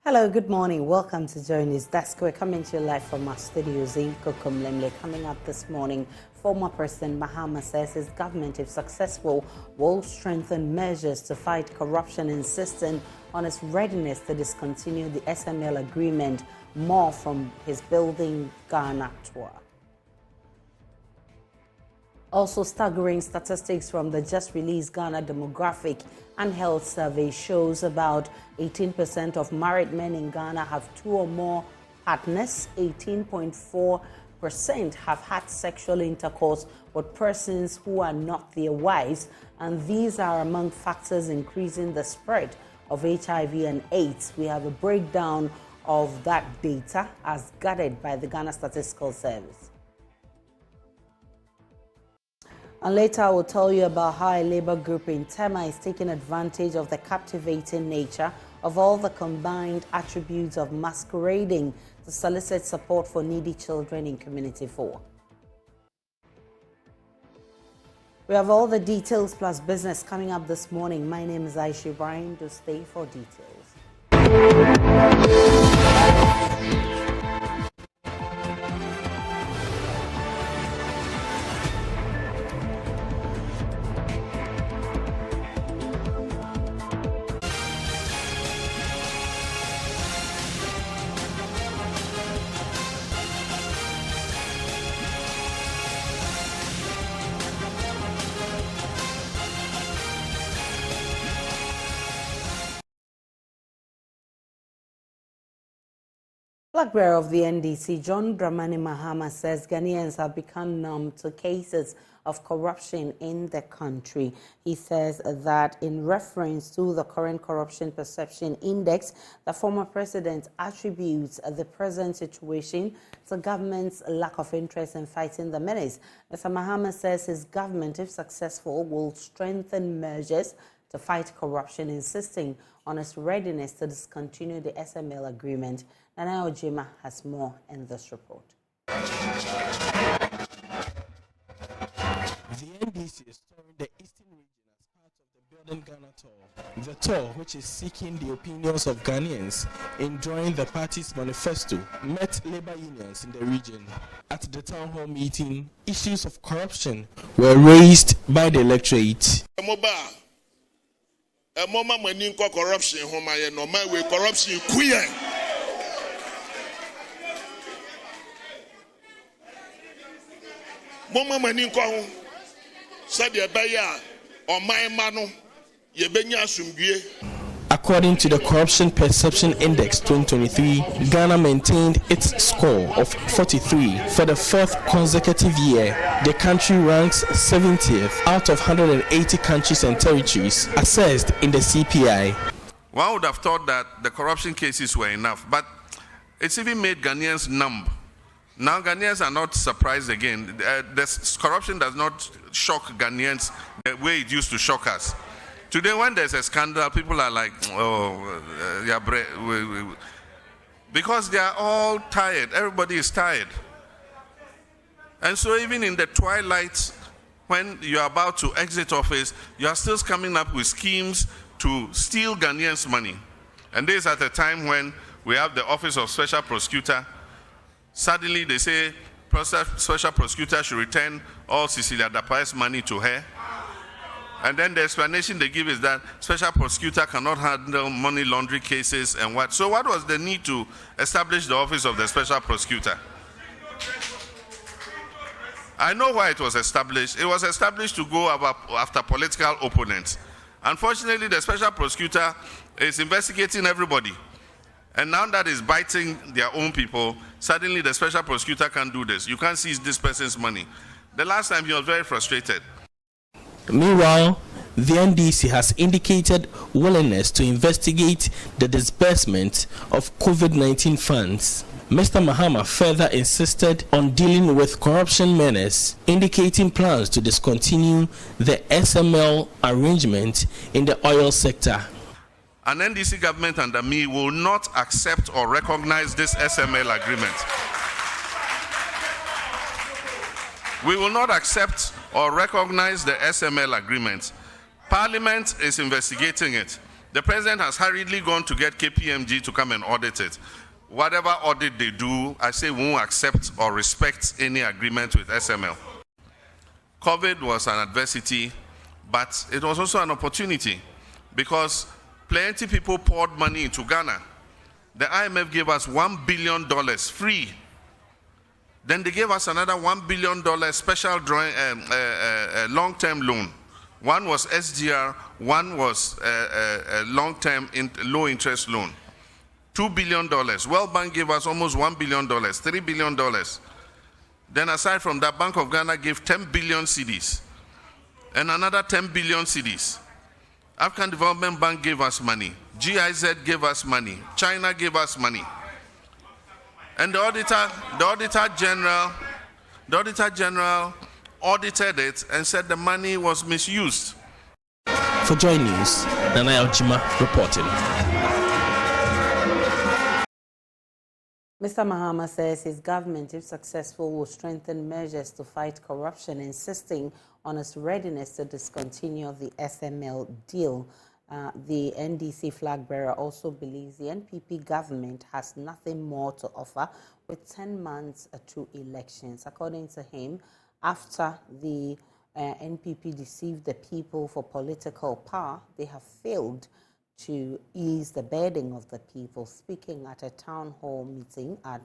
Hello, good morning. Welcome to JoyNews. We're coming to you live from our studios in Kokomlemle. Coming up this morning, former President Mahama says his government, if successful, will strengthen measures to fight corruption, insisting on its readiness to discontinue the SML agreement. More from his Building Ghana tour. Also, staggering statistics from the just-released Ghana Demographic and Health Survey shows about 18% of married men in Ghana have two or more partners. 18.4% have had sexual intercourse with persons who are not their wives, and these are among factors increasing the spread of HIV and AIDS. We have a breakdown of that data as gathered by the Ghana Statistical Service. And later I will tell you about how a labor group in Tema is taking advantage of the captivating nature of all the combined attributes of masquerading to solicit support for needy children in Community 4. We have all the details plus business coming up this morning. My name is Aisha Ibrahim. Do stay for details. Flag bearer of the NDC, John Dramani Mahama, says Ghanaians have become numb to cases of corruption in the country. He says that in reference to the current corruption perception index, the former president attributes the present situation to government's lack of interest in fighting the menace. Mr. Mahama says his government, if successful, will strengthen measures to fight corruption, insisting on its readiness to discontinue the SML agreement. Nana Ojima has more in this report. The NDC is touring the Eastern region as part of the Building Ghana tour. The tour, which is seeking the opinions of Ghanaians in drawing the party's manifesto, met labor unions in the region. At the town hall meeting, issues of corruption were raised by the electorate. Corruption, corruption, queer. Mama maninko said the baya or my mano ye benya sumbie. According to the Corruption Perception Index 2023, Ghana maintained its score of 43 for the fourth consecutive year. The country ranks 70th out of 180 countries and territories assessed in the CPI. One would have thought that the corruption cases were enough, but it's even made Ghanaians numb. Now Ghanaians are not surprised again. This corruption does not shock Ghanaians the way it used to shock us. Today, when there's a scandal, people are like, oh, yeah, because they are all tired. Everybody is tired. And so even in the twilight, when you are about to exit office, you are still coming up with schemes to steal Ghanaians' money. And this is at a time when we have the Office of Special Prosecutor. Suddenly they say Special Prosecutor should return all Cecilia Dapa's money to her. And then the explanation they give is that Special Prosecutor cannot handle money laundering cases and what. So what was the need to establish the Office of the Special Prosecutor? I know why it was established. It was established to go after political opponents. Unfortunately, the Special Prosecutor is investigating everybody. And now that is biting their own people, suddenly the Special Prosecutor can't do this. You can't seize this person's money. The last time he was very frustrated. Meanwhile, the NDC has indicated willingness to investigate the disbursement of COVID-19 funds. Mr. Mahama further insisted on dealing with corruption menace, indicating plans to discontinue the SML arrangement in the oil sector. An NDC government under me will not accept or recognize this SML agreement. We will not accept or recognize the SML agreement. Parliament is investigating it. The president has hurriedly gone to get KPMG to come and audit it. Whatever audit they do, I say we won't accept or respect any agreement with SML. COVID was an adversity, but it was also an opportunity because plenty people poured money into Ghana. The IMF gave us $1 billion free. Then they gave us another $1 billion special long-term loan. One was SGR, one was a long-term low-interest loan. $2 billion. World Bank gave us almost $1 billion, $3 billion. Then aside from that, Bank of Ghana gave 10 billion cedis and another 10 billion cedis. African Development Bank gave us money. GIZ gave us money. China gave us money. And the Auditor General audited it and said the money was misused. For JoyNews, Nana Ojima reporting. Mr. Mahama says his government, if successful, will strengthen measures to fight corruption, insisting on its readiness to discontinue the SML deal. The NDC flag bearer also believes the NPP government has nothing more to offer with 10 months to elections. According to him, after the NPP deceived the people for political power, they have failed to ease the burden of the people. Speaking at a town hall meeting at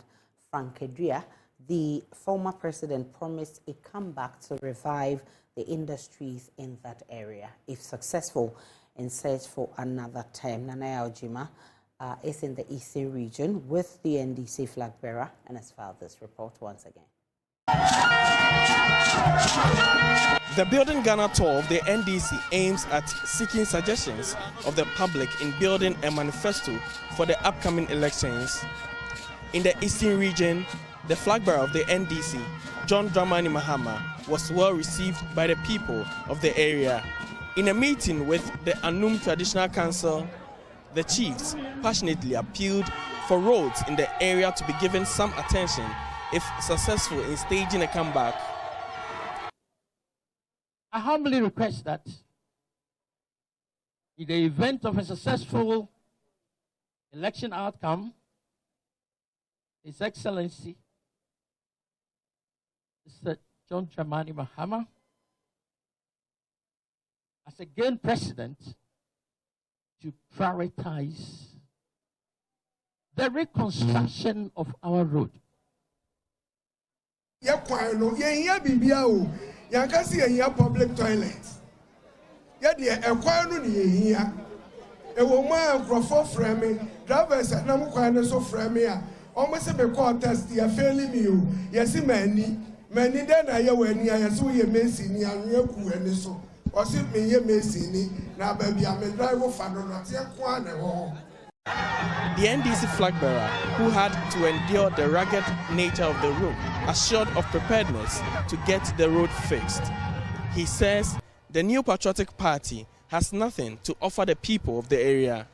Frankedria, the former president promised a comeback to revive the industries in that area, if successful in search for another term. Nana Ojima is in the Eastern region with the NDC flag bearer and has filed this report once again. The Building Ghana tour of the NDC aims at seeking suggestions of the public in building a manifesto for the upcoming elections. In the Eastern region, the flag bearer of the NDC, John Dramani Mahama, was well received by the people of the area. In a meeting with the Anum Traditional Council, the chiefs passionately appealed for roads in the area to be given some attention if successful in staging a comeback. I humbly request that in the event of a successful election outcome, His Excellency Mr. John Dramani Mahama, as again President, to prioritize the reconstruction of our road. Public toilets. Drivers at Namuquan so framing. Almost a contest, they are failing you. Yes, many then I when I saw you missing and you and so. Was it me, you missing? Now, baby, I'm a driver for not yet one. The NDC flag bearer, who had to endure the rugged nature of the road, assured of preparedness to get the road fixed. He says the new patriotic party has nothing to offer the people of the area.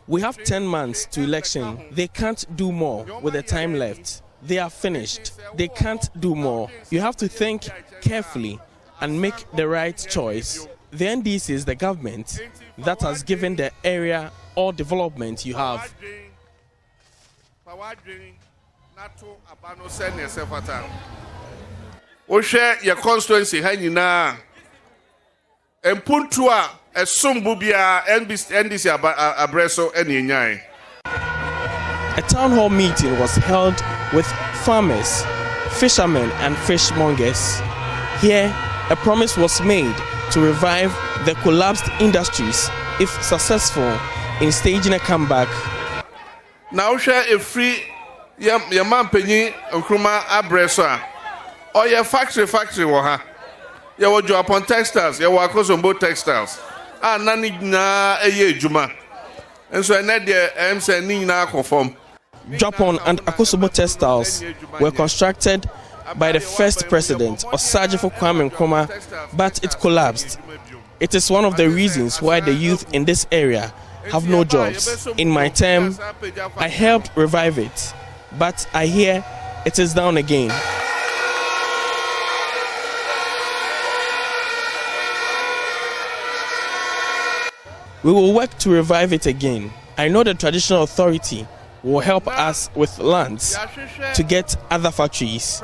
We have 10 months to election. They can't do more with the time left. They are finished. They can't do more. You have to think carefully and make the right choice. The NDC is the government that has given the area all development you have. Share your constituency hangina Empuntua Esumbubia NDC Abreso Enyai. A town hall meeting was held with farmers, fishermen and fishmongers. Here, a promise was made to revive the collapsed industries if successful in staging a comeback. Now share a free Yaman Penny Nkrumah Abreso. Oh, your factory waha. You were Japan textiles, you were Kosombo textiles. Nani na eye juma. And so I need the saying na conform. Japan and Akosombo textiles were constructed by the first president, Osajifo Kwame Nkrumah, but it collapsed. It is one of the reasons why the youth in this area have no jobs. In my term, I helped revive it. but I hear it is down again. We will work to revive it again. I know the traditional authority will help us with lands to get other factories.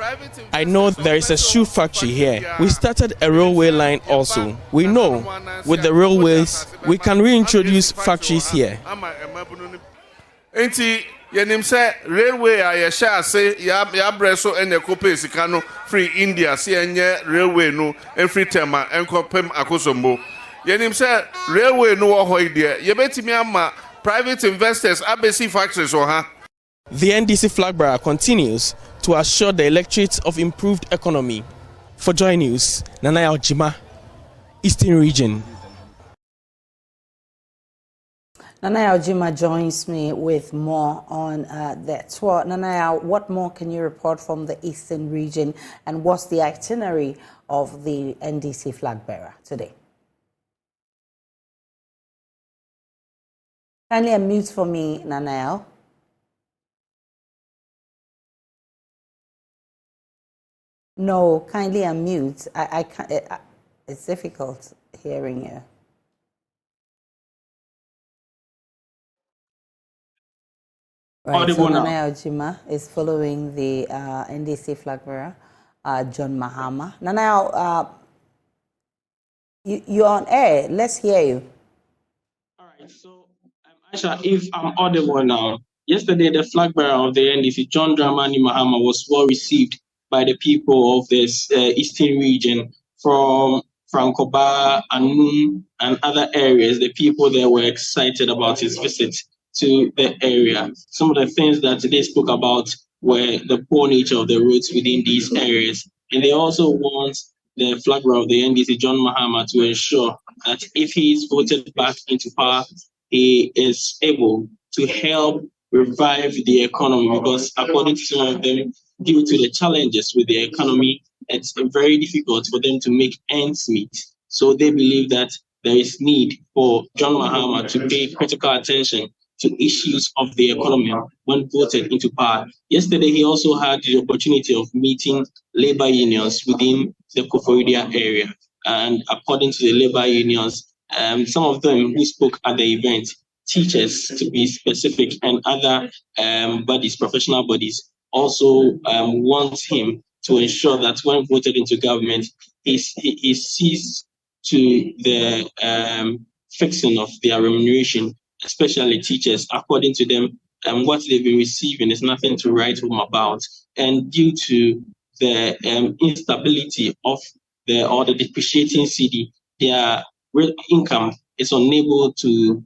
I know there is a shoe factory here. We started a railway line also. We know with the railways, we can reintroduce factories here. Yenim say railway a yesha say ya breso ene kope sika no free India se enye railway no free tema enkopem akosombo. Yenim say railway no wo hoy de yebetimi ama private investors abesi factories or ha. The NDC flag bearer continues to assure the electorate of improved economy. For JoyNews, Nanaya Ojima, Eastern Region. Nanaya Ojima joins me with more on that. So, Nanaya, what more can you report from the Eastern Region, and what's the itinerary of the NDC flag bearer today? Kindly unmute for me, Nanaya. No, kindly unmute. I can't. It's difficult hearing you. Right, so Nanaya Ojima is following the NDC flag bearer, John Mahama. Nanaya, you're on air. Let's hear you. All right, so Aisha, if I'm audible now, yesterday the flag bearer of the NDC, John Dramani Mahama, was well received by the people of this Eastern region from Francoba, Anum, and other areas. The people there were excited about his visit to the area. Some of the things that they spoke about were the poor nature of the roads within these areas. And they also want the flag bearer of the NDC, John Mahama, to ensure that if he is voted back into power, he is able to help revive the economy, because according to some of them, due to the challenges with the economy, it's very difficult for them to make ends meet. So they believe that there is need for John Mahama to pay critical attention to issues of the economy when voted into power. Yesterday, he also had the opportunity of meeting labor unions within the Kofi area. And according to the labor unions, some of them who spoke at the event, teachers to be specific, and other bodies, professional bodies, also want him to ensure that when voted into government, he sees to the fixing of their remuneration, especially teachers. According to them, what they've been receiving is nothing to write home about. And due to the instability of the depreciating cedi, their real income is unable to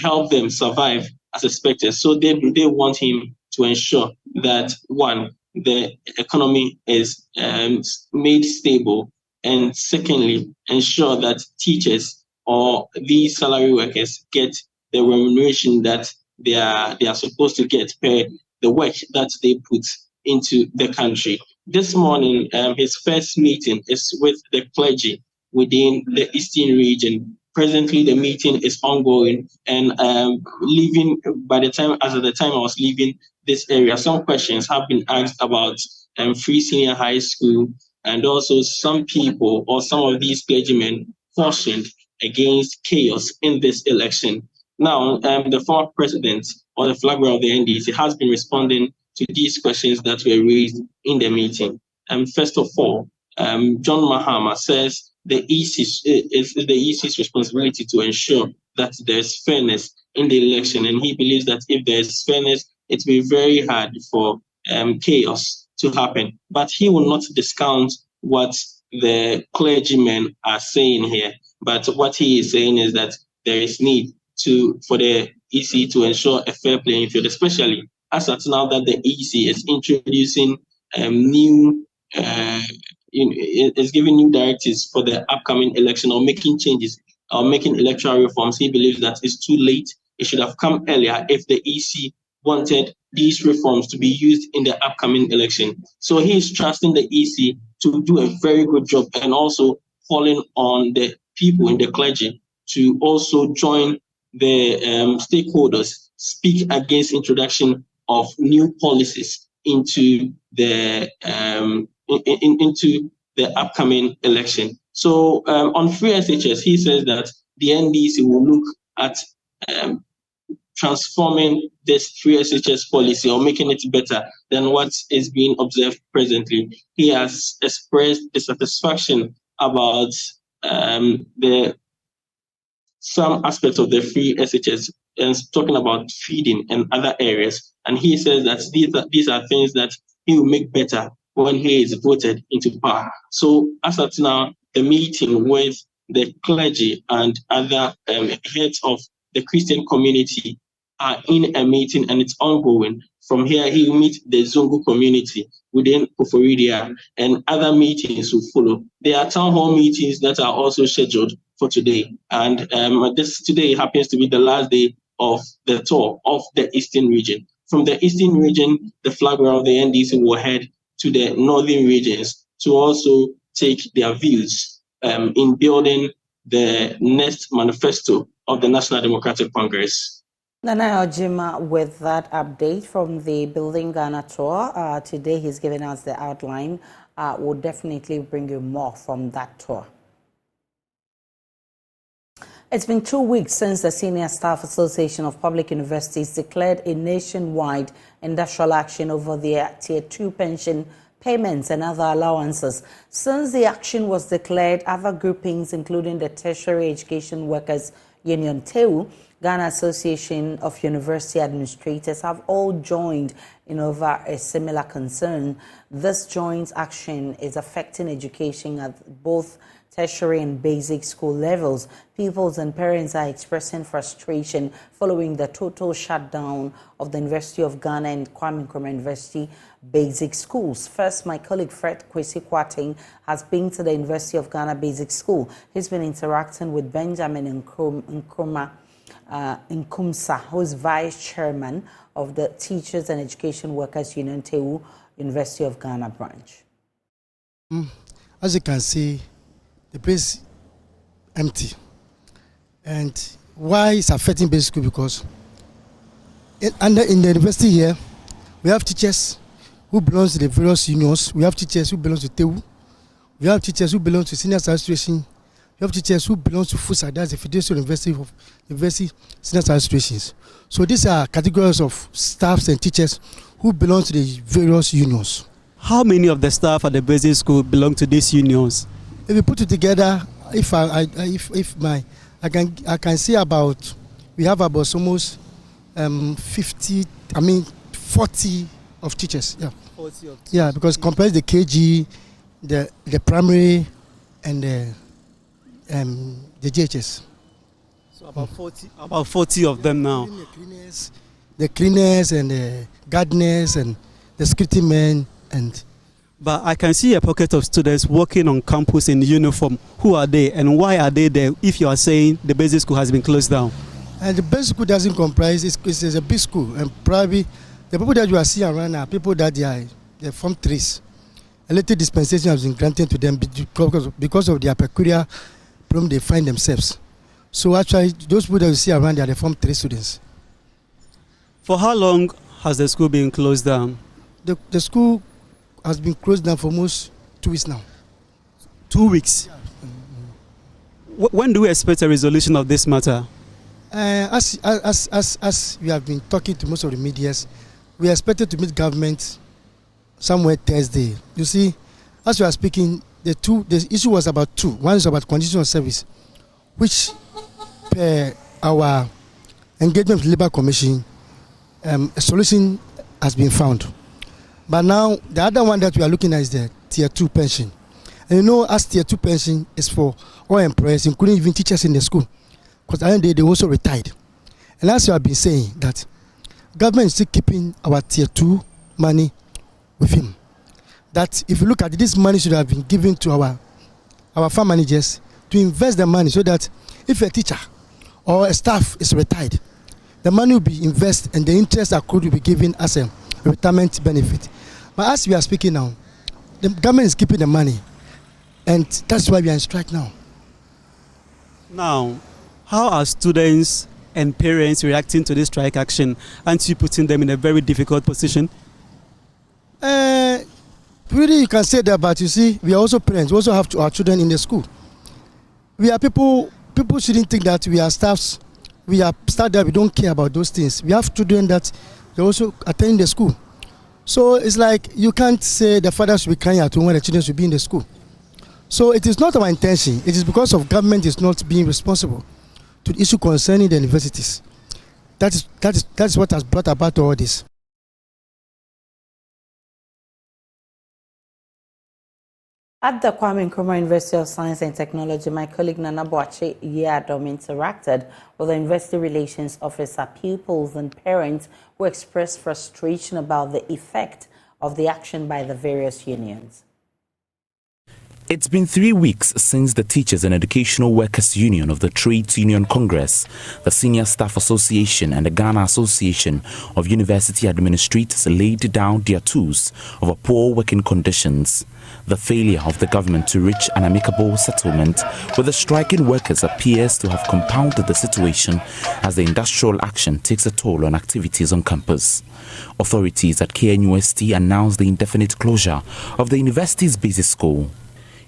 help them survive as expected. So they want him to ensure that, one, the economy is made stable, and secondly, ensure that teachers or these salary workers get the remuneration that they are supposed to get per the work that they put into the country. This morning, his first meeting is with the clergy within the Eastern region. Presently, the meeting is ongoing, and leaving by the time I was leaving this area, some questions have been asked about free senior high school, and also some people or some of these clergymen cautioned against chaos in this election. Now, the former president or the flag bearer of the NDC has been responding to these questions that were raised in the meeting. First of all, John Mahama says the EC's responsibility to ensure that there's fairness in the election, and he believes that if there's fairness, it will be very hard for chaos to happen. But he will not discount what the clergymen are saying here. But what he is saying is that there is need for the EC to ensure a fair playing field, especially as at now that the EC is introducing new, is giving new directives for the upcoming election, or making changes or making electoral reforms. He believes that it's too late. It should have come earlier if the EC wanted these reforms to be used in the upcoming election. So he is trusting the EC to do a very good job, and also calling on the people in the clergy to also join the stakeholders, speak against introduction of new policies into the into the upcoming election. So on free SHS, he says that the NDC will look at transforming this free SHS policy or making it better than what is being observed presently. He has expressed dissatisfaction about some aspects of the free SHS and talking about feeding and other areas. And he says that these are things that he will make better when he is voted into power. So as of now, the meeting with the clergy and other heads of the Christian community are in a meeting and it's ongoing. From here, he will meet the Zongo community within Koforidia and other meetings will follow. There are town hall meetings that are also scheduled for today. And this today happens to be the last day of the tour of the Eastern region. From the Eastern region, the flag bearer of the NDC will head to the Northern regions to also take their views in building the next manifesto of the National Democratic Congress. Nana Ojima with that update from the Building Ghana tour. Today he's giving us the outline. We'll definitely bring you more from that tour. It's been 2 weeks since the Senior Staff Association of Public Universities declared a nationwide industrial action over their Tier 2 pension payments and other allowances. Since the action was declared, other groupings, including the Tertiary Education Workers Union, TEU, Ghana Association of University Administrators, have all joined in over a similar concern. This joint action is affecting education at both tertiary and basic school levels. Pupils and parents are expressing frustration following the total shutdown of the University of Ghana and Kwame Nkrumah University basic schools. First, my colleague Fred Kwesi Kwating has been to the University of Ghana Basic School. He's been interacting with Benjamin Nkumsa, who is vice chairman of the Teachers and Education Workers Union, TEU, University of Ghana branch. As you can see, the place empty. And why it's affecting basic school? Because in the university here, we have teachers who belong to the various unions. We have teachers who belong to TEU. We have teachers who belong to Senior Association. We have teachers who belong to FUSA, that's the Federation University of University Senior Associations. So these are categories of staffs and teachers who belong to the various unions. How many of the staff at the basic school belong to these unions? If we put it together, I can say about, we have about almost 40 of teachers. Yeah. 40 of teachers. Yeah, because compared to the KG, the primary and the JHS. So about 40 of them now. The cleaners and the gardeners and the security men and. But I can see a pocket of students working on campus in uniform. Who are they and why are they there if you are saying the basic school has been closed down? And the basic school doesn't comprise, it's a big school. And probably the people that you are seeing around are people that they're from trees. A little dispensation has been granted to them because of their peculiar problem they find themselves. So actually, those people that you see around are the Form 3 students. For how long has the school been closed down? The school has been closed down for almost 2 weeks now. 2 weeks? Yeah. When do we expect a resolution of this matter? As we have been talking to most of the medias, we expected to meet government somewhere Thursday. You see, as we are speaking, the issue was about two. One is about condition of service, which per our engagement with the Labour Commission, a solution has been found. But now, the other one that we are looking at is the Tier 2 pension. And you know, as Tier 2 pension is for all employers, including even teachers in the school, because at the end of the day, they also retired. And as you have been saying, that government is still keeping our Tier 2 money with him. That if you look at it, this money should have been given to our farm managers to invest the money so that if a teacher or a staff is retired, the money will be invested and the interest accrued will be given as a retirement benefit. But as we are speaking now, the government is keeping the money, and that's why we are in strike now. Now, how are students and parents reacting to this strike action? Aren't you putting them in a very difficult position? Really, you can say that, but you see, we are also parents. We also have our children in the school. We are people shouldn't think that we are staffs. We are staff that we don't care about those things. We have children that they also attend the school. So it's like you can't say the father should be crying at home when the children should be in the school. So it is not our intention. It is because of government is not being responsible to the issue concerning the universities. That is what has brought about all this. At the Kwame Nkrumah University of Science and Technology, my colleague Nana Boache Yadom interacted with the University Relations Officer, pupils and parents who expressed frustration about the effect of the action by the various unions. It's been 3 weeks since the Teachers and Educational Workers Union of the Trades Union Congress, the Senior Staff Association and the Ghana Association of University Administrators laid down their tools over poor working conditions. The failure of the government to reach an amicable settlement with the striking workers appears to have compounded the situation as the industrial action takes a toll on activities on campus. Authorities at KNUST announced the indefinite closure of the university's basic school.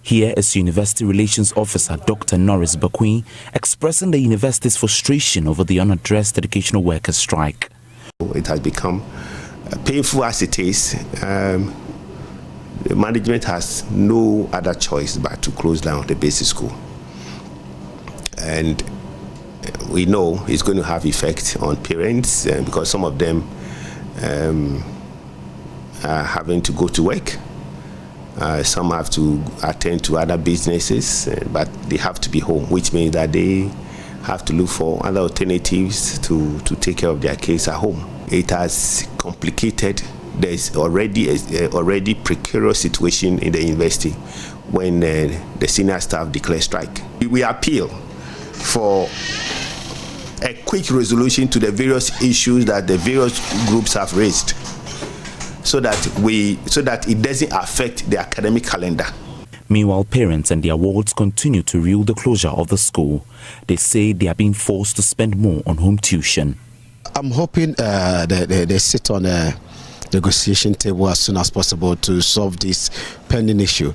Here is University Relations Officer Dr. Norris Bakwin expressing the university's frustration over the unaddressed educational workers' strike. It has become painful as it is. The management has no other choice but to close down the basic school. And we know it's going to have effect on parents because some of them are having to go to work. Some have to attend to other businesses, but they have to be home, which means that they have to look for other alternatives to take care of their kids at home. It has complicated. There's already a precarious situation in the university when the senior staff declare strike. We appeal for a quick resolution to the various issues that the various groups have raised, so that it doesn't affect the academic calendar. Meanwhile, parents and their wards continue to rue the closure of the school. They say they are being forced to spend more on home tuition. I'm hoping they sit on a negotiation table as soon as possible to solve this pending issue.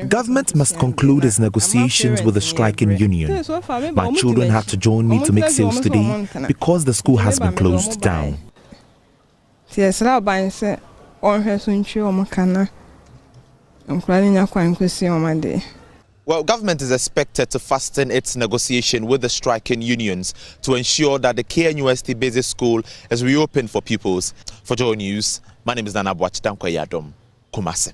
Government must conclude its negotiations with the striking union. My children had to join me to make sales today because the school has been closed down. Well, government is expected to fasten its negotiation with the striking unions to ensure that the KNUST Basic School is reopened for pupils. For JoyNews, my name is Nana Boache Kumase.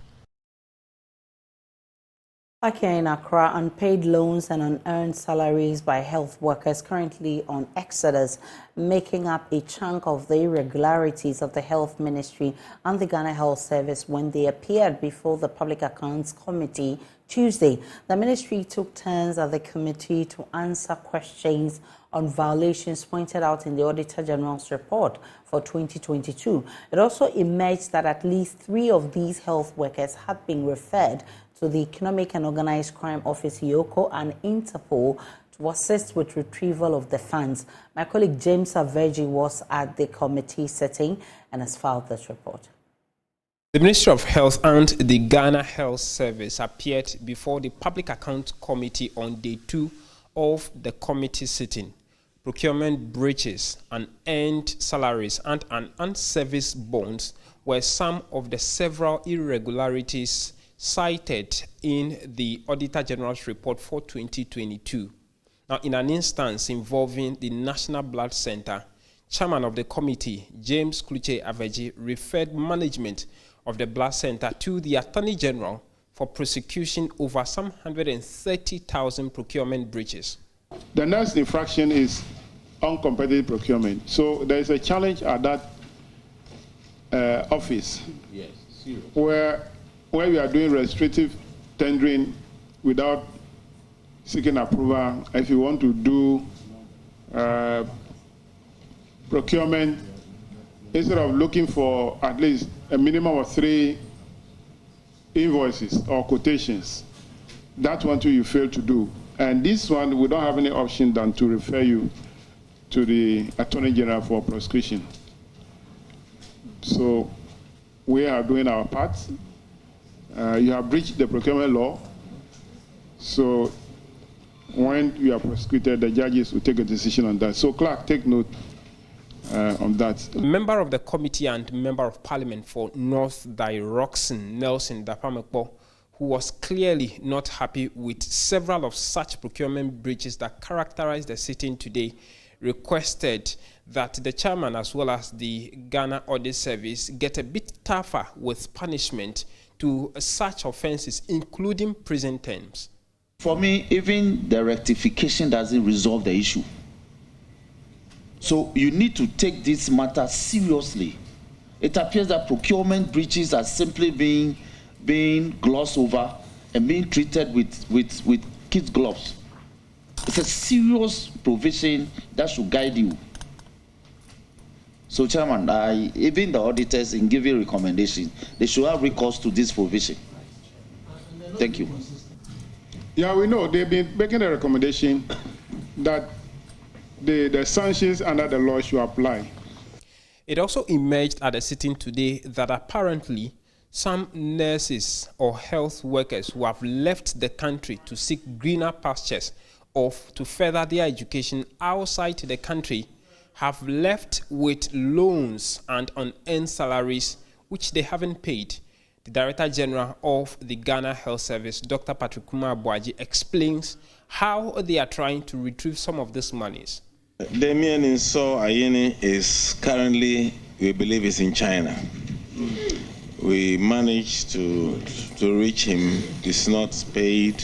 Back here in Accra, unpaid loans and unearned salaries by health workers currently on exodus, making up a chunk of the irregularities of the Health Ministry and the Ghana Health Service when they appeared before the Public Accounts Committee Tuesday. The ministry took turns at the committee to answer questions on violations pointed out in the Auditor General's report for 2022. It also emerged that at least 3 of these health workers had been referred to the Economic and Organized Crime Office, IOCO, and Interpol to assist with retrieval of the funds. My colleague James Aveji was at the committee sitting and has filed this report. The Ministry of Health and the Ghana Health Service appeared before the Public Account Committee on day 2 of the committee sitting. Procurement breaches, unearned salaries, and unserviced bonds were some of the several irregularities cited in the Auditor General's report for 2022. Now, in an instance involving the National Blood Center, Chairman of the committee, James Kluche Aveji, referred management of the Blood Center to the Attorney General for prosecution over some 130,000 procurement breaches. The next infraction is uncompetitive procurement. So there is a challenge at that office, yes, where we are doing restrictive tendering without seeking approval. If you want to do procurement, instead of looking for at least a minimum of 3 invoices or quotations, That one too you failed to do. And this one, we don't have any option than to refer you to the Attorney General for prosecution. So we are doing our part. You have breached the procurement law. So when you are prosecuted, the judges will take a decision on that. So clerk, take note on that. Member of the committee and member of parliament for North Diroxin, Nelson Dapamekpo, who was clearly not happy with several of such procurement breaches that characterized the sitting today, requested that the chairman as well as the Ghana Audit Service get a bit tougher with punishment to such offenses, including prison terms. For me, even the rectification doesn't resolve the issue. So you need to take this matter seriously. It appears that procurement breaches are simply being glossed over and being treated with kid gloves. It's a serious provision that should guide you. So, Chairman, even the auditors, in giving recommendation, they should have recourse to this provision. Thank you. Yeah, we know they've been making a recommendation that the sanctions under the law should apply. It also emerged at the sitting today that apparently some nurses or health workers who have left the country to seek greener pastures or to further their education outside the country have left with loans and unearned salaries which they haven't paid. The Director General of the Ghana Health Service, Dr. Patrick Kumar-Boaji, explains how they are trying to retrieve some of these monies. Damien Inso Ayeni is currently, we believe, is in China. We managed to reach him. It's not paid.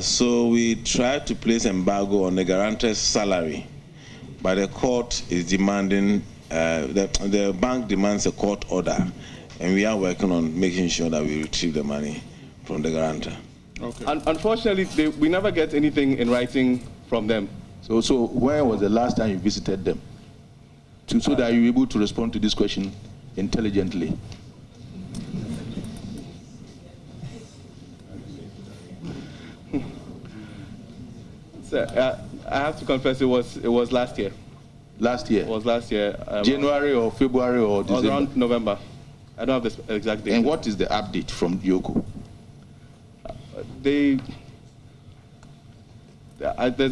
So we tried to place embargo on the guarantor's salary, but the court is demanding, the bank demands a court order, and we are working on making sure that we retrieve the money from the guarantor. Okay. Unfortunately, we never get anything in writing from them. So when was the last time you visited them? So that you're able to respond to this question intelligently. Sir, I have to confess it was last year. Last year? It was last year. January or February or December? It was around November. I don't have the exact date. And what is the update from Yoko? There's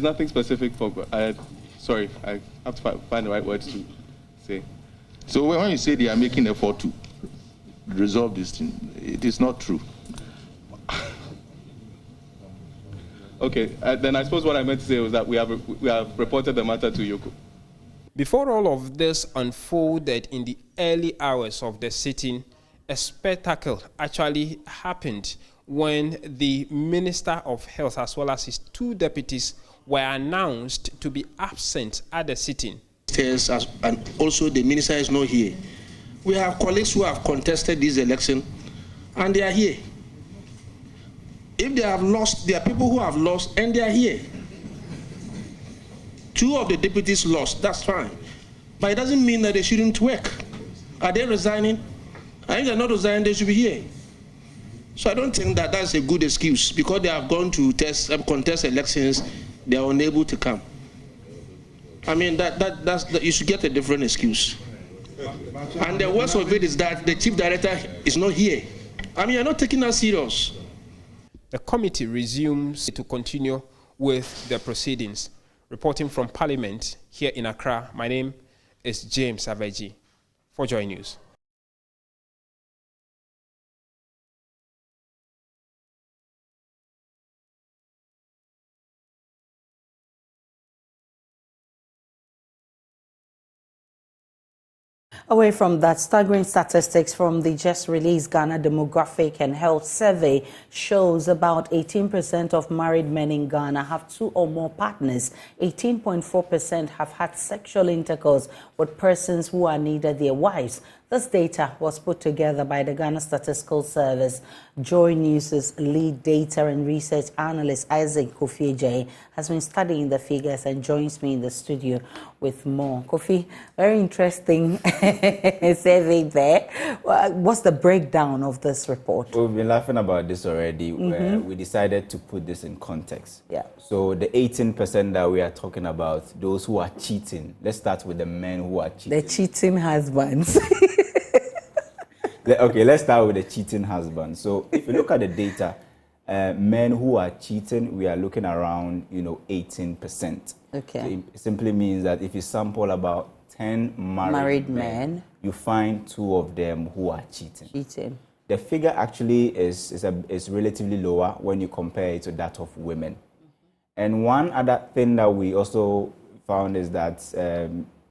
nothing specific for. Sorry, I have to find the right words to say. So when you say they are making an effort to resolve this thing, it is not true. Okay, then I suppose what I meant to say was that we have reported the matter to Yoko. Before all of this unfolded in the early hours of the sitting, a spectacle actually happened when the Minister of Health as well as his two deputies were announced to be absent at the sitting. And also the minister is not here. We have colleagues who have contested this election and they are here. If they have lost, there are people who have lost and they are here. Two of the deputies lost, that's fine. But it doesn't mean that they shouldn't work. Are they resigning? And if they're not resigning, they should be here. So I don't think that that's a good excuse. Because they have gone to contest elections, they are unable to come. I mean, you should get a different excuse. And the worst of it is that the chief director is not here. I mean, you're not taking us serious. The committee resumes to continue with the proceedings. Reporting from Parliament here in Accra, my name is James Aveji for JoyNews. Away from that, staggering statistics from the just released Ghana Demographic and Health Survey shows about 18% of married men in Ghana have two or more partners. 18.4% have had sexual intercourse with persons who are neither their wives This data was put together by the Ghana Statistical Service. JoyNews' lead data and research analyst Isaac Kofi has been studying the figures and joins me in the studio with more. Kofi, very interesting survey there. What's the breakdown of this report? We've been laughing about this already. Where we decided to put this in context. Yeah. So the 18% that we are talking about, those who are cheating. Let's start with the men who are cheating. The cheating husbands. Okay, let's start with the cheating husband. So if you look at the data, men who are cheating, we are looking around, 18%. Okay. So it simply means that if you sample about 10 married men, you find 2 of them who are cheating. The figure actually is relatively lower when you compare it to that of women. And one other thing that we also found is that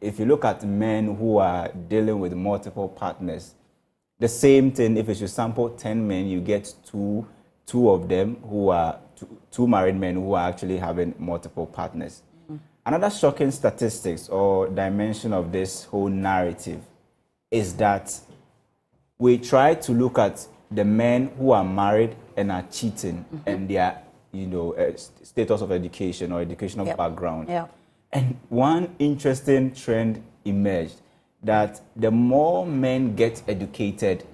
if you look at men who are dealing with multiple partners, the same thing, if you should sample 10 men, you get two of them who are two married men who are actually having multiple partners. Another shocking statistics or dimension of this whole narrative is that we try to look at the men who are married and are cheating and their, status of education or educational background. And one interesting trend emerged that the more men get educated,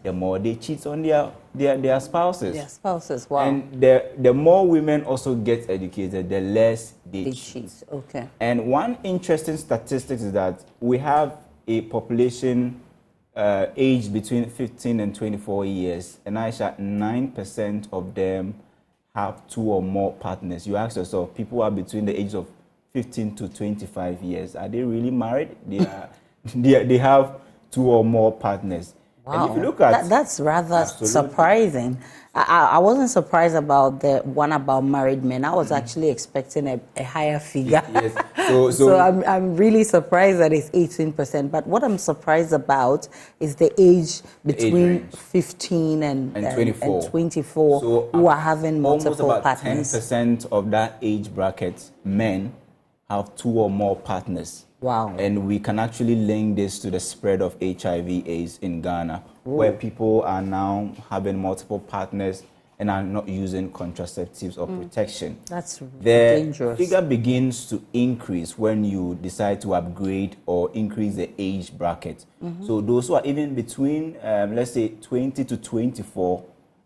the more they cheat on their spouses. Their spouses, wow. And the more women also get educated, the less they cheat. Okay. And one interesting statistic is that we have a population aged between 15 and 24 years, and 9% of them have 2 or more partners. You ask yourself, people are between the age of 15 to 25 years. Are they really married? They have 2 or more partners. Wow. And if you look at that's rather surprising. I wasn't surprised about the one about married men. I was actually expecting a higher figure. Yes. So I'm really surprised that it's 18%. But what I'm surprised about is the age between 15 and 24 so who are having multiple almost about partners. 10% of that age bracket, men, have 2 or more partners. Wow. And we can actually link this to the spread of HIV/AIDS in Ghana, where people are now having multiple partners and are not using contraceptives or protection. That's The dangerous. figure begins to increase when you decide to upgrade or increase the age bracket. So those who are even between, let's say, 20 to 24,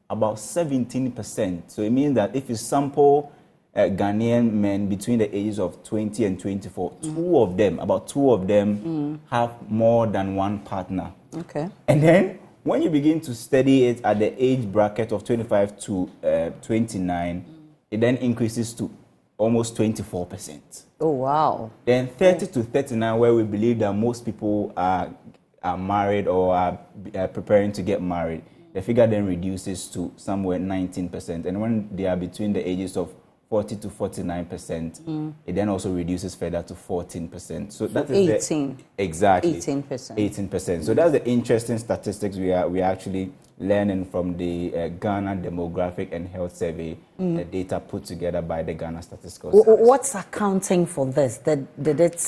about 17%. So it means that if you sample Ghanaian men between the ages of 20 and 24, about two of them have more than one partner. Okay. And then when you begin to study it at the age bracket of 25 to 29, it then increases to almost 24%. Oh, wow. Then 30 to 39, where we believe that most people are married or are preparing to get married, the figure then reduces to somewhere 19%. And when they are between the ages of 40 to 49%, it then also reduces further to 14%. So that is 18. Exactly. 18%. 18%. So that's the interesting statistics we are actually learning from the Ghana Demographic and Health Survey, the data put together by the Ghana Statistical Service. What's accounting for this? Did it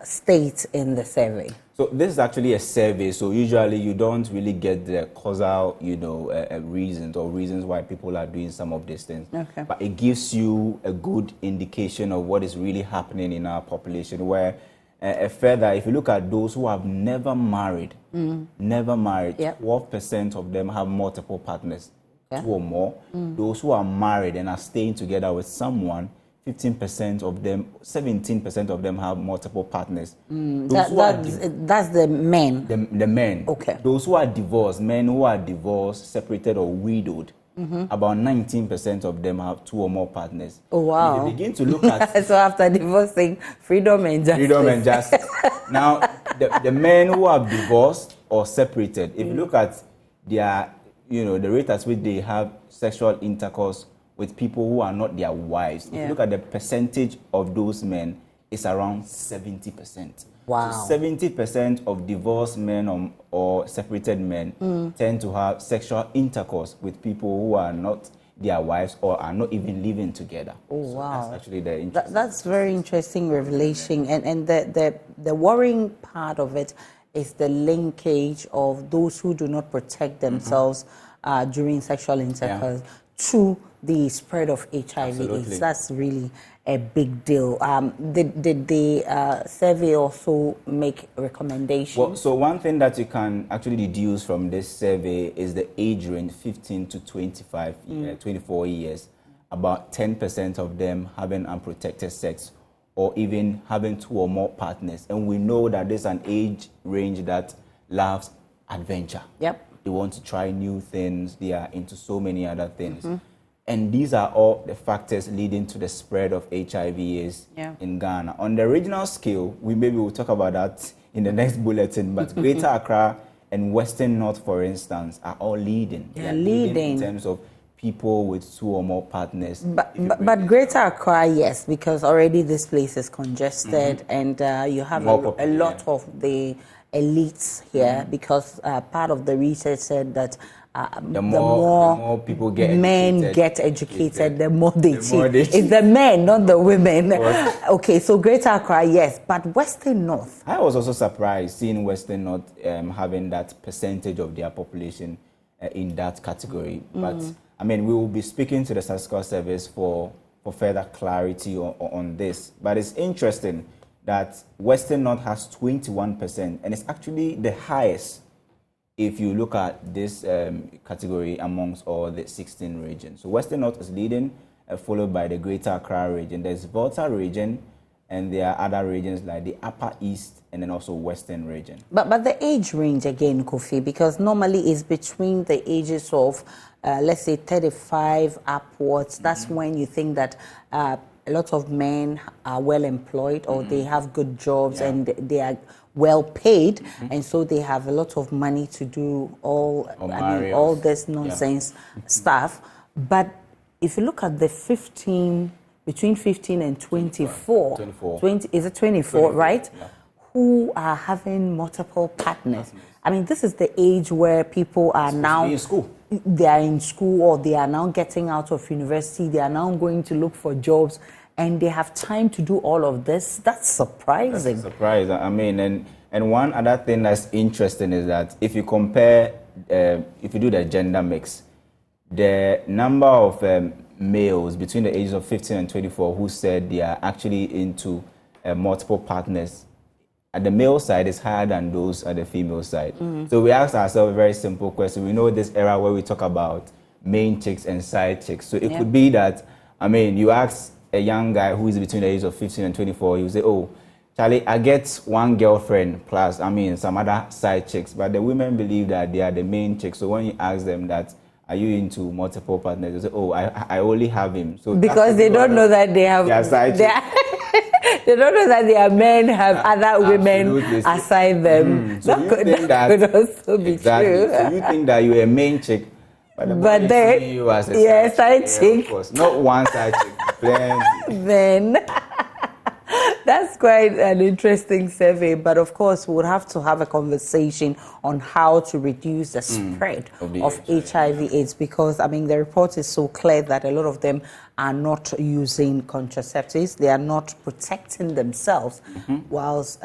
state in the survey? So this is actually a survey. So usually you don't really get the causal, reasons or reasons why people are doing some of these things. Okay. But it gives you a good indication of what is really happening in our population. Where further, if you look at those who have never married, 12% of them have multiple partners, 2 or more. Those who are married and are staying together with someone, 15% of them, 17% of them have multiple partners. That's the men. The men. Okay. Those who are divorced, men who are divorced, separated, or widowed, about 19% of them have 2 or more partners. Oh, wow. If you begin to look at... So after divorcing, freedom and justice. Freedom and justice. Now, the men who are divorced or separated, if you look at their, the rate at which they have sexual intercourse with people who are not their wives, if you look at the percentage of those men, it's around 70%. Wow. So 70% of divorced men or separated men tend to have sexual intercourse with people who are not their wives or are not even living together. Oh, so wow. That's actually the interesting. That's very interesting revelation. And the worrying part of it is the linkage of those who do not protect themselves during sexual intercourse to the spread of HIV/AIDS. That's really a big deal. Did the survey also make recommendations? Well, so one thing that you can actually deduce from this survey is the age range 15 to 24 years. About 10% of them having unprotected sex or even having 2 or more partners. And we know that there's an age range that loves adventure. Yep. They want to try new things. They are into so many other things. And these are all the factors leading to the spread of HIV/AIDS in Ghana. On the regional scale, maybe we'll talk about that in the next bulletin, but Greater Accra and Western North, for instance, are all leading. They are leading in terms of people with 2 or more partners. But Greater Accra, yes, because already this place is congested and you have a lot of the elites here because part of the research said that the more people get men get educated, the more they cheat. It's the men, not the women. Okay, so Greater Accra, yes, but Western North. I was also surprised seeing Western North having that percentage of their population in that category. But I mean, we will be speaking to the statistical service for further clarity on this. But it's interesting that Western North has 21%, and it's actually the highest if you look at this category amongst all the 16 regions. So Western North is leading, followed by the Greater Accra region. There's Volta region, and there are other regions like the Upper East and then also Western region. But the age range again, Kofi, because normally it's between the ages of, let's say, 35 upwards. That's when you think that a lot of men are well employed or they have good jobs and they are well paid, and so they have a lot of money to do all this nonsense stuff. But if you look at the between 15 and 24, 20, is it 24, right? Yeah. Who are having multiple partners. I mean, this is the age where people are now in school. They are in school or they are now getting out of university. They are now going to look for jobs. And they have time to do all of this. That's surprising. That's a surprise. I mean, and one other thing that's interesting is that if you compare, if you do the gender mix, the number of males between the ages of 15 and 24 who said they are actually into multiple partners, at the male side is higher than those at the female side. So we asked ourselves a very simple question. We know this era where we talk about main chicks and side chicks. So it could be that, I mean, you ask a young guy who is between the ages of 15 and 24, he will say, oh, Charlie, I get one girlfriend plus, I mean, some other side chicks. But the women believe that they are the main chicks. So when you ask them that, are you into multiple partners? They say, oh, I only have him. So because they don't know that they have side chicks. They don't know that their men have other women aside them. So that could also be true. So you think that you're a main chick, but then you as a side chick. Of course. Not one side chick, plenty. Then that's quite an interesting survey, but of course we'll have to have a conversation on how to reduce the spread of HIV/AIDS, because I mean the report is so clear that a lot of them are not using contraceptives, they are not protecting themselves whilst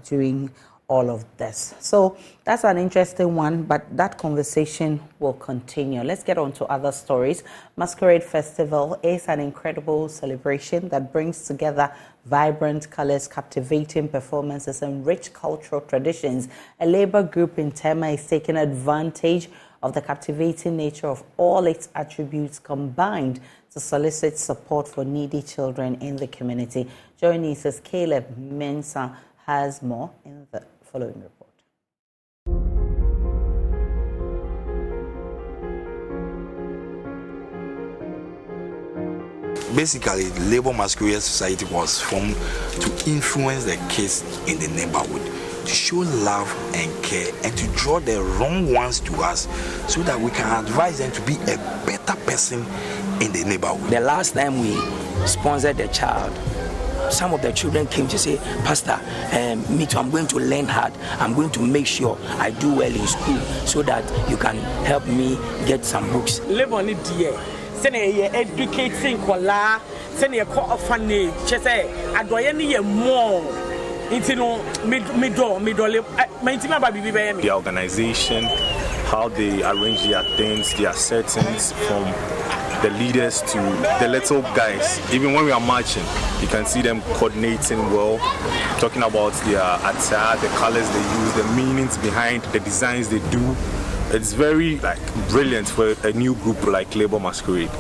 doing all of this. So that's an interesting one, but that conversation will continue. Let's get on to other stories. Masquerade Festival is an incredible celebration that brings together vibrant colors, captivating performances, and rich cultural traditions. A labor group in Tema is taking advantage of the captivating nature of all its attributes combined to solicit support for needy children in the community. JoyNews' Caleb Mensah has more in the following report. Basically, the Labour Masquerade Society was formed to influence the kids in the neighborhood, to show love and care, and to draw the wrong ones to us so that we can advise them to be a better person in the neighborhood. The last time we sponsored a child, some of the children came to say, Pastor, me too, I'm going to learn hard. I'm going to make sure I do well in school so that you can help me get some books. Educating kola, send a call of funny, she say, I do any more. The organization, how they arrange their things, their settings, from the leaders to the little guys. Even when we are marching, you can see them coordinating well, talking about their attire, the colors they use, the meanings behind the designs they do. It's very brilliant for a new group like Labour Masquerade.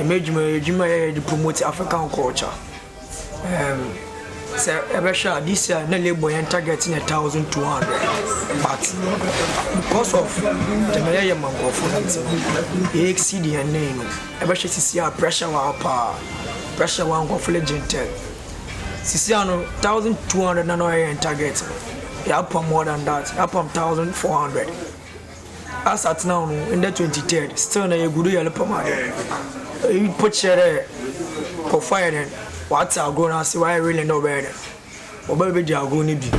To promote African culture. This year, Labour targeting 1,200, but because of the Malaya Mango, they exceed the name. Pressure one go for legend. Sisiano 1,200 and target. Up more than that, up 1,400. As at now, in the 23rd, still a good year. You put your profile then. What's our going to see why I really know better? Or maybe they are going to be.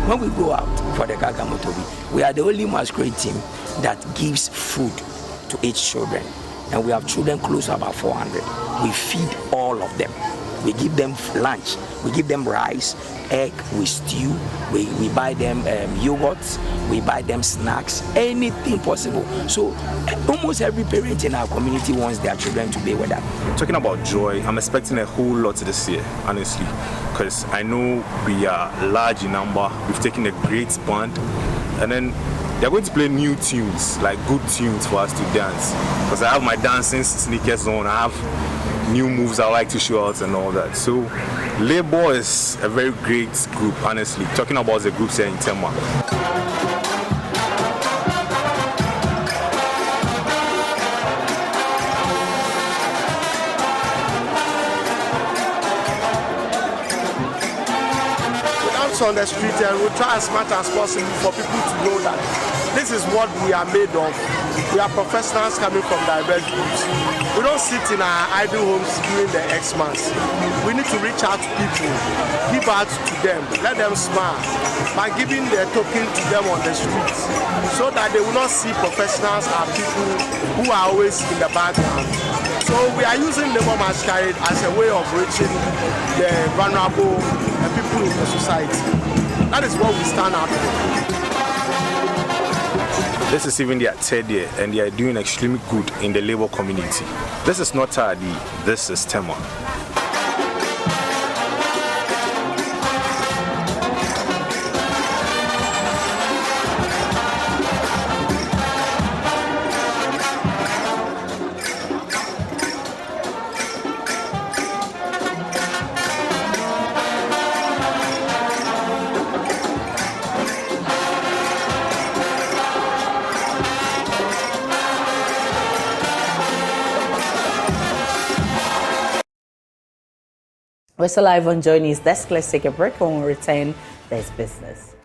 When we go out for the Kagamotobi, we are the only masquerade team that gives food to each children. And we have children close to about 400. We feed all of them. We give them lunch. We give them rice, egg, we stew. We buy them yogurts. We buy them snacks, anything possible. So almost every parent in our community wants their children to be with them. Talking about joy, I'm expecting a whole lot this year, honestly, because I know we are large in number. We've taken a great band, and then they're going to play new tunes, like good tunes for us to dance. Because I have my dancing sneakers on, I have new moves I like to show out and all that. So Labour is a very great group, honestly. Talking about the groups here in Tema. On the street, and we'll try as much as possible for people to know that this is what we are made of. We are professionals coming from diverse groups. We don't sit in our idle homes during the X months. We need to reach out to people, give out to them, let them smile by giving their token to them on the streets, so that they will not see professionals as people who are always in the background. So we are using Labour Masquerade as a way of reaching the vulnerable and people in the society. That is what we stand out for. This is even their third year, and they are doing extremely good in the Labour community. This is not Tardy, this is Tema. We're still live on JoyNews Desk. Let's take a break. When we return, there's business.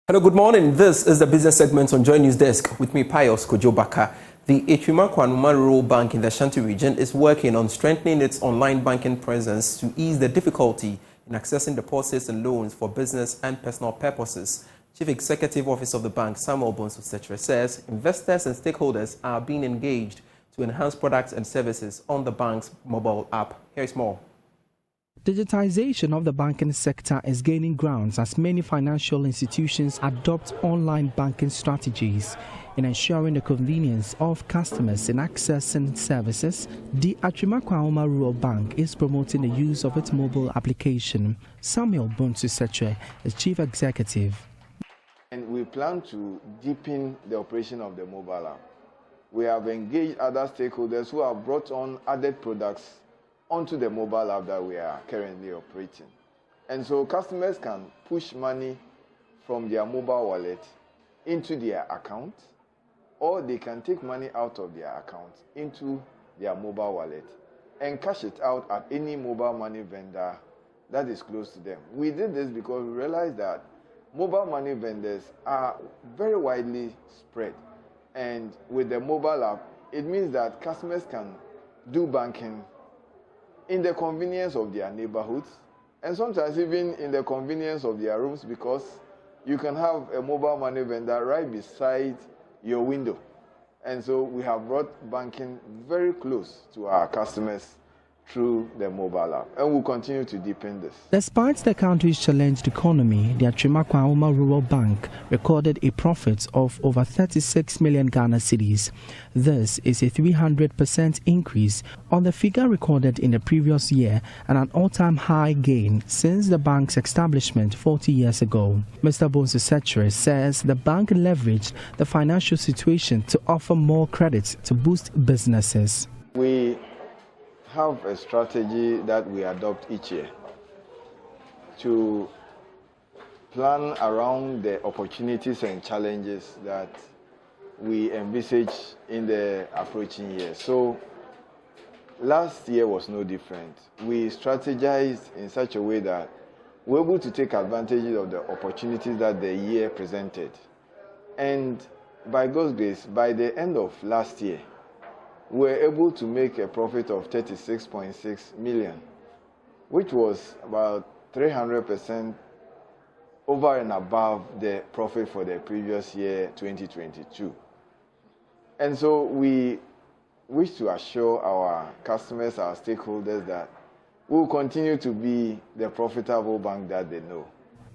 Hello, good morning. This is the business segment on JoyNews Desk with me, Pius Kojobaka. The Echimakwanuma Rural Bank in the Ashanti region is working on strengthening its online banking presence to ease the difficulty in accessing deposits and loans for business and personal purposes. Chief Executive Officer of the bank, Samuel Bonsu-Setre, says investors and stakeholders are being engaged to enhance products and services on the bank's mobile app. Here's more. Digitization of the banking sector is gaining grounds as many financial institutions adopt online banking strategies. In ensuring the convenience of customers in accessing services, the Echimakwanuma Rural Bank is promoting the use of its mobile application. Samuel Bonsu-Setre is Chief Executive. And we plan to deepen the operation of the mobile app. We have engaged other stakeholders who have brought on added products onto the mobile app that we are currently operating. And so customers can push money from their mobile wallet into their account or they can take money out of their account into their mobile wallet and cash it out at any mobile money vendor that is close to them. We did this because we realized that mobile money vendors are very widely spread. And with the mobile app, it means that customers can do banking in the convenience of their neighborhoods and sometimes even in the convenience of their rooms, because you can have a mobile money vendor right beside your window. And so we have brought banking very close to our customers through the mobile app, and we'll continue to deepen this. Despite the country's challenged economy, the Atrimakwauma Rural Bank recorded a profit of over 36 million Ghana cedis. This is a 300% increase on the figure recorded in the previous year and an all-time high gain since the bank's establishment 40 years ago. Mr. Bonsu Sechere says the bank leveraged the financial situation to offer more credit to boost businesses. We have a strategy that we adopt each year to plan around the opportunities and challenges that we envisage in the approaching year. So last year was no different. We strategized in such a way that we're able to take advantage of the opportunities that the year presented. And by God's grace, by the end of last year, we were able to make a profit of 36.6 million, which was about 300% over and above the profit for the previous year, 2022. And so we wish to assure our customers, our stakeholders, that we will continue to be the profitable bank that they know.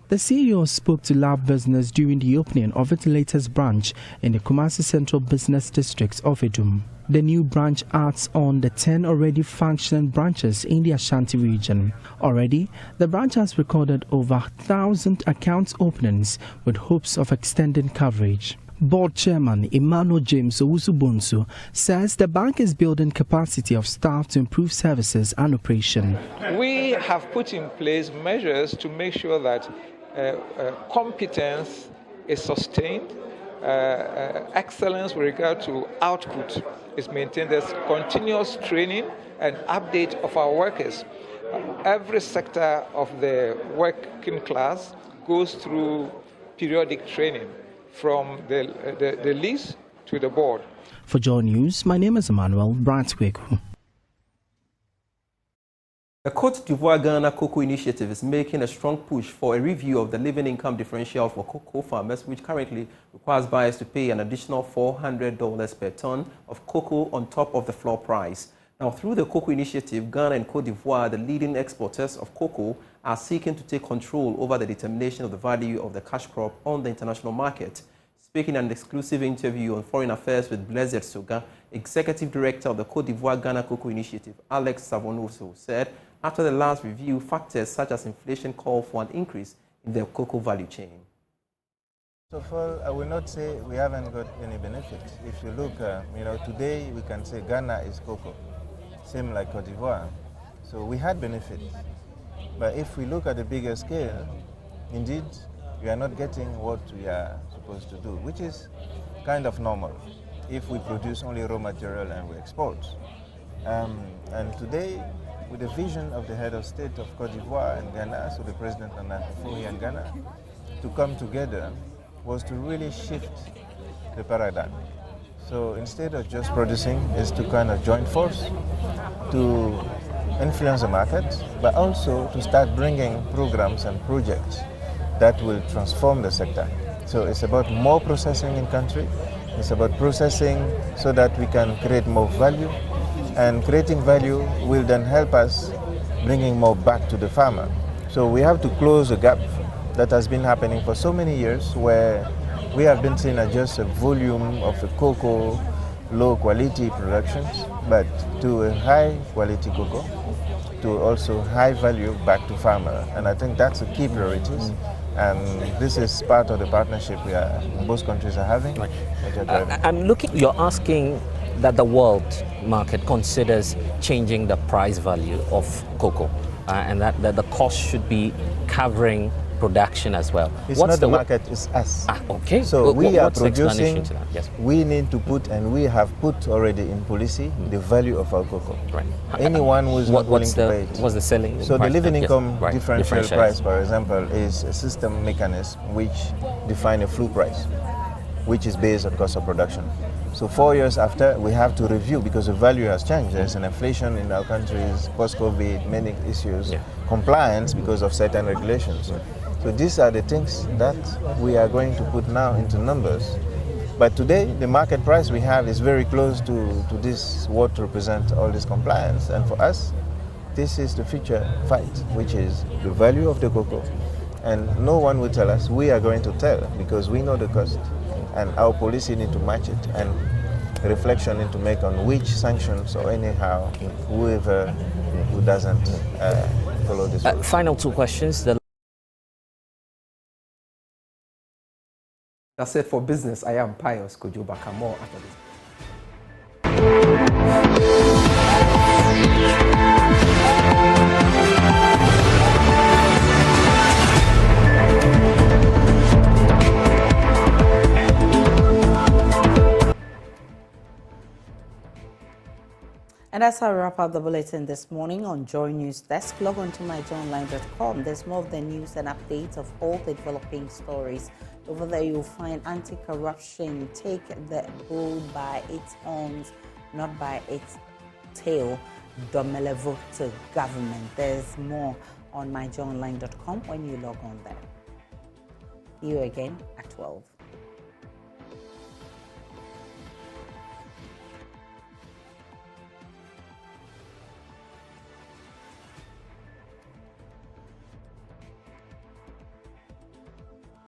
The CEO spoke to Lab Business during the opening of its latest branch in the Kumasi Central Business District of Idum. The new branch adds on the 10 already functioning branches in the Ashanti region. Already, the branch has recorded over 1,000 account openings with hopes of extending coverage. Board Chairman Emmanuel James Owusu-Bonsu says the bank is building capacity of staff to improve services and operation. We have put in place measures to make sure that competence is sustained, excellence with regard to output is maintained. There's continuous training and update of our workers. Every sector of the working class goes through periodic training, from the lease to the board. For JoyNews, my name is Emmanuel Brantwick. The Côte d'Ivoire Ghana Cocoa Initiative is making a strong push for a review of the living income differential for cocoa farmers, which currently requires buyers to pay an additional $400 per ton of cocoa on top of the floor price. Now, through the Cocoa Initiative, Ghana and Côte d'Ivoire, the leading exporters of cocoa, are seeking to take control over the determination of the value of the cash crop on the international market. Speaking in an exclusive interview on Foreign Affairs with Blaise Soga, Executive Director of the Côte d'Ivoire Ghana Cocoa Initiative, Alex Savonoso, said after the last review, factors such as inflation call for an increase in the cocoa value chain. So far, I will not say we haven't got any benefit. If you look, today we can say Ghana is cocoa, same like Côte d'Ivoire. So we had benefit. But if we look at the bigger scale, indeed, we are not getting what we are supposed to do, which is kind of normal if we produce only raw material and we export. And today, with the vision of the head of state of Côte d'Ivoire and Ghana, so the president and here in Ghana, to come together was to really shift the paradigm. So instead of just producing, is to kind of join force to influence the market, but also to start bringing programs and projects that will transform the sector. So it's about more processing in country. It's about processing so that we can create more value, and creating value will then help us bringing more back to the farmer. So we have to close the gap that has been happening for so many years, where we have been seen as just a volume of a cocoa, low quality productions, but to a high quality cocoa, to also high value back to farmer. And I think that's the key priorities. And this is part of the partnership both countries are having. You're asking that the world market considers changing the price value of cocoa, and that the cost should be covering production as well. It's not the market, it's us. Okay. So we are what's the explanation producing, to that? Yes. we need to put, and we have put already in policy, the value of our cocoa. Right. Anyone who is not willing to pay it. What's the selling So price? the living income Right. differential price, for example, is a system mechanism which define a floor price, which is based on cost of production. So 4 years after, we have to review because the value has changed. There's an inflation in our countries, post-COVID, many issues, compliance because of certain regulations. So these are the things that we are going to put now into numbers. But today, the market price we have is very close to this, what represents all this compliance. And for us, this is the future fight, which is the value of the cocoa. And no one will tell us, we are going to tell, because we know the cost. And our policy need to match it, and reflection need to make on which sanctions or anyhow, whoever who doesn't follow this. Final two questions. That's it for business. I am Pius Kojobaka. More after this. And that's how we wrap up the bulletin this morning on JoyNews Desk. Log on to myjoyonline.com. There's more of the news and updates of all the developing stories. Over there, you'll find anti-corruption take the bull by its horns, not by its tail. Domelevo to government. There's more on myjoyonline.com when you log on there. See you again at 12.